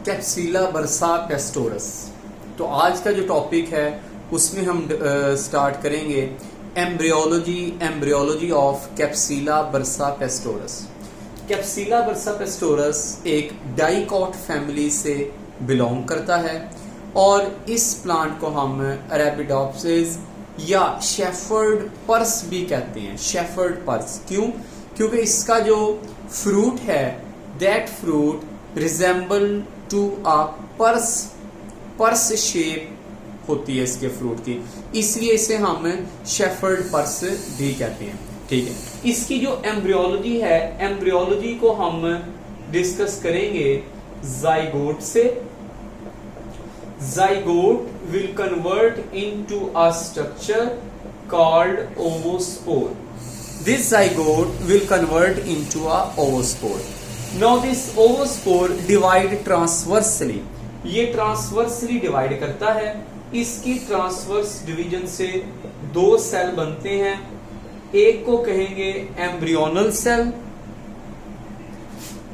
कैप्सिला bursa पेस्टोरस। तो आज का जो टॉपिक है उसमें हम स्टार्ट करेंगे embryology of capsella bursa पेस्टोरस। कैप्सिला bursa पेस्टोरस एक डाइकॉट फैमिली से बिलोंग करता है और इस प्लांट को हम अरेबिडोप्सिस या शेफर्ड पर्स भी कहते हैं। शेफर्ड पर्स क्यों? क्योंकि इसका जो फ्रूट है that fruit resemble to a purse shape होती है इसके फ्रूट की, इसलिए इसे हम शेफर्ड पर्स भी कहते हैं। ठीक है, इसकी जो एम्ब्रियोलॉजी है, एम्ब्रियोलॉजी को हम डिस्कस करेंगे जाइगोट से। Zygote will convert into a structure called ovospore. This zygote will convert into a ovospore. Now this ovospore divide transversely. ये transversely divide करता है। इसकी transverse division से दो सेल बनते हैं। एक को कहेंगे एम्ब्रियोनल सेल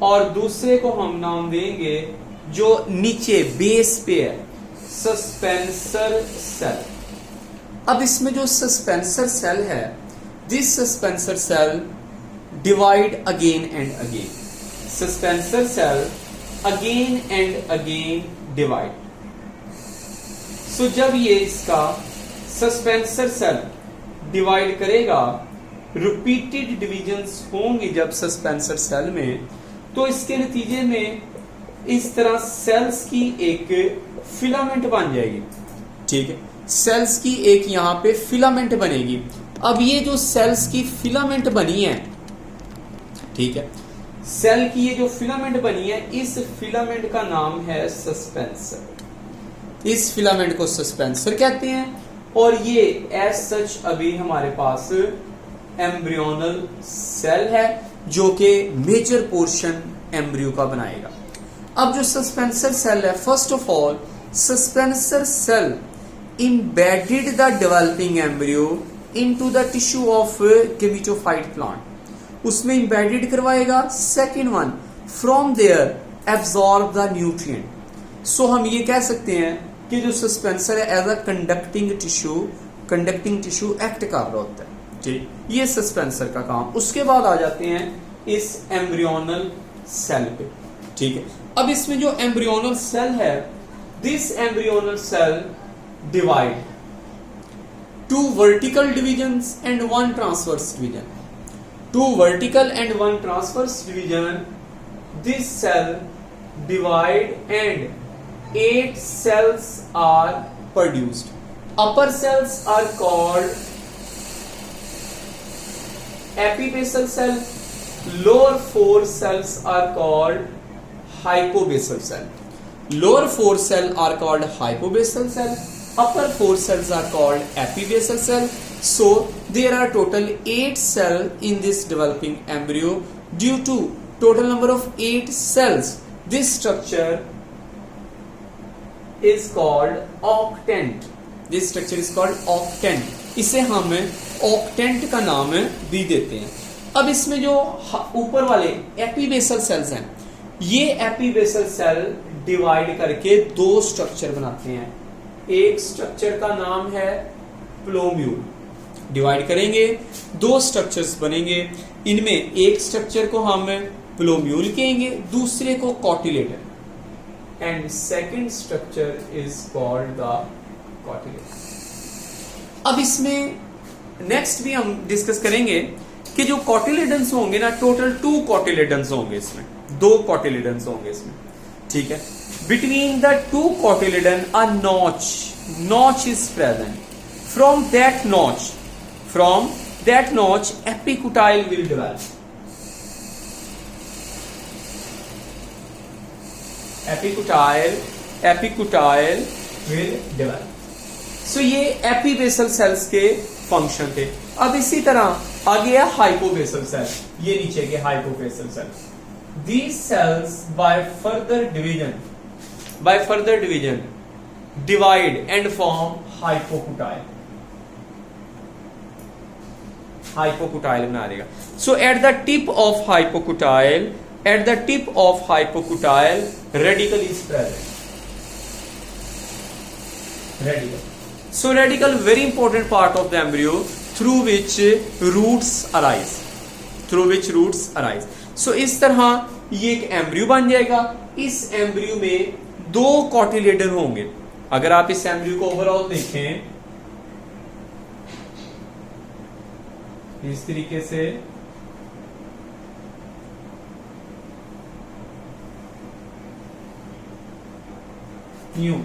और दूसरे को हम नाम देंगे जो नीचे बेस पे है सस्पेंसर सेल। अब इसमें जो सस्पेंसर सेल है, this suspensor cell divide again and again. Suspensor cell again and again divide. So जब ये इसका सस्पेंसर सेल डिवाइड करेगा, रिपीटेड डिविजन्स होंगी जब सस्पेंसर सेल में, तो इसके नतीजे में इस तरह सेल्स की एक फिलामेंट बन जाएगी। ठीक है, सेल्स की एक यहां पे फिलामेंट बनेगी। अब ये जो सेल्स की फिलामेंट बनी है, ठीक है, सेल की ये जो फिलामेंट बनी है, इस फिलामेंट का नाम है सस्पेंसर। इस फिलामेंट को सस्पेंसर कहते हैं और ये एज सच अभी हमारे पास एम्ब्रियोनल सेल है जो कि मेजर पोर्शन एम्ब्रियो का बनाएगा। अब जो सस्पेंसर सेल है, first of all suspensor cell embedded the developing embryo into the tissue of gametophyte plant, उसमें embedded करवाएगा। Second one, from there absorb the nutrient। So हम ये कह सकते हैं कि जो सस्पेंसर है as a conducting tissue act कर रहा होता है। ठीक, ये सस्पेंसर का काम। उसके बाद आ जाते हैं इस एम्ब्रियोनल सेल पे। ठीक है, अब इसमें जो एम्ब्रियोनल सेल है, this embryonal cell divide two vertical divisions and one transverse division. Two vertical and one transverse division, this cell divide and 8 cells are produced. Upper cells are called epibasal cell. Lower 4 cells are called hypobasal cell. Lower 4 cells are called hypobasal cell. Upper 4 cells are called epibasal cell. So there are total 8 cells in this developing embryo. Due to total number of 8 cells, this structure is called octant. This structure is called octant. इसे हम octant का नाम भी देते हैं। अब इसमें जो ऊपर वाले एपीबेसल सेल्स हैं, ये एपीबेसल सेल डिवाइड करके दो स्ट्रक्चर बनाते हैं। एक स्ट्रक्चर का नाम है प्लोम्यूल। डिवाइड करेंगे, दो स्ट्रक्चर्स बनेंगे। इनमें एक स्ट्रक्चर को हम प्लोम्यूल कहेंगे, दूसरे को cotyledon, and second structure is called the cotyledon. अब इसमें नेक्स्ट भी हम डिस्कस करेंगे कि जो कॉटिलेडन्स होंगे ना, टोटल 2 कॉटिलेडन्स होंगे इसमें, 2 कॉटिलेडन्स होंगे इसमें। ठीक है, between the 2 cotyledon a notch is present. From that notch epicotyl will develop. Epicotyl will develop. So ये एपीबेसल सेल्स के फंक्शन थे। अब इसी तरह आ गया हाइपोबेसल सेल, ये नीचे के hypobasal cell. These cells by further division divide and form hypocutile बना देगा। So at the tip of hypocutile at the tip of hypocotyl radicle is present. Radicle. So radicle very important part of the embryo through which roots arise. Through which roots arise. So इस तरह ये एक embryo बन जाएगा. इस embryo में 2 cotyledon होंगे. अगर आप इस एम्ब्रियो को ओवरऑल देखें इस तरीके से, यूं,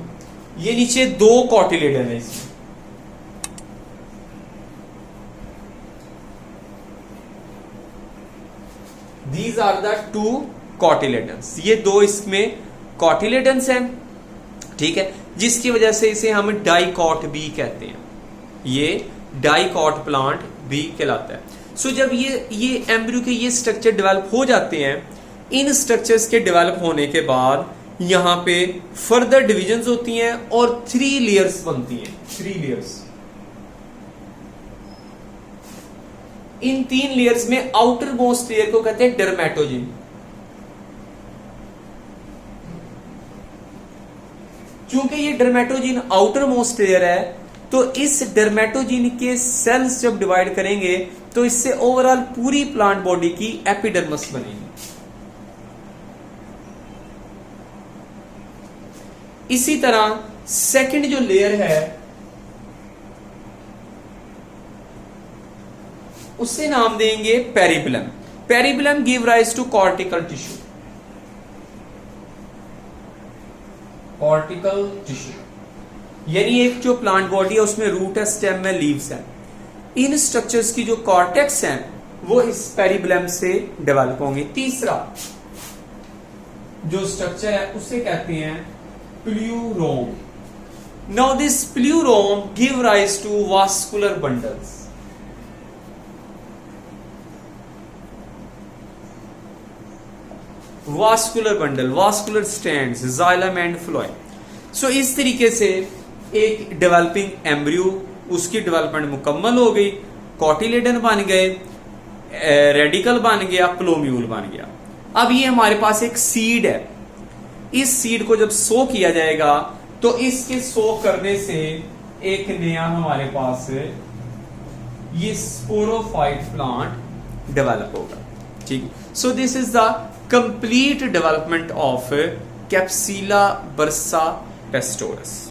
ये नीचे 2 कॉटिलेडन है इसमें. These are the 2 cotyledons. ये 2 इसमें कॉटिलेडन्स हैं, ठीक है, जिसकी वजह से इसे हम डाइकॉट भी कहते हैं. ये डाइकॉट प्लांट भी कहलाता है. सो जब ये एम्ब्रियो के ये स्ट्रक्चर डेवलप हो जाते हैं, इन स्ट्रक्चर्स के डेवलप होने के बाद यहां पे फर्दर डिविजन्स होती हैं और 3 लेयर्स बनती हैं. 3 लेयर्स. इन 3 लेयर्स में आउटर मोस्ट लेयर को कहते हैं डर्मेटोजिन. क्योंकि ये डर्मेटोजिन आउटर मोस्ट लेयर है, तो इस डर्मेटोजिन के सेल्स जब डिवाइड करेंगे तो इससे ओवरऑल पूरी प्लांट बॉडी की एपिडर्मिस बनेगी. इसी तरह सेकंड जो लेयर है उससे नाम देंगे periblem. Periblem give rise to cortical tissue. Cortical tissue यानी एक जो प्लांट बॉडी है उसमें रूट है, स्टेम है, लीव्स है. इन स्ट्रक्चर्स की जो कॉर्टेक्स हैं वो इस पेरिबेलम से डेवलप होंगे. तीसरा जो स्ट्रक्चर है उसे कहते हैं plerome. Now this plerome give rise to vascular bundles. Vascular bundle, vascular strands, xylem and phloem. So इस तरीके से एक डेवलपिंग एम्ब्रियो, उसकी डेवलपमेंट मुकम्मल हो गई. कॉटिलेडन बन गए, रेडिकल बन गया, प्लोम्यूल बन गया. अब ये हमारे पास एक सीड है. इस सीड को जब सो किया जाएगा तो इसके सो करने से एक नया हमारे पास ये स्पोरोफाइट प्लांट डेवलप होगा. ठीक. So this is the complete development of capsella bursa पेस्टोरस.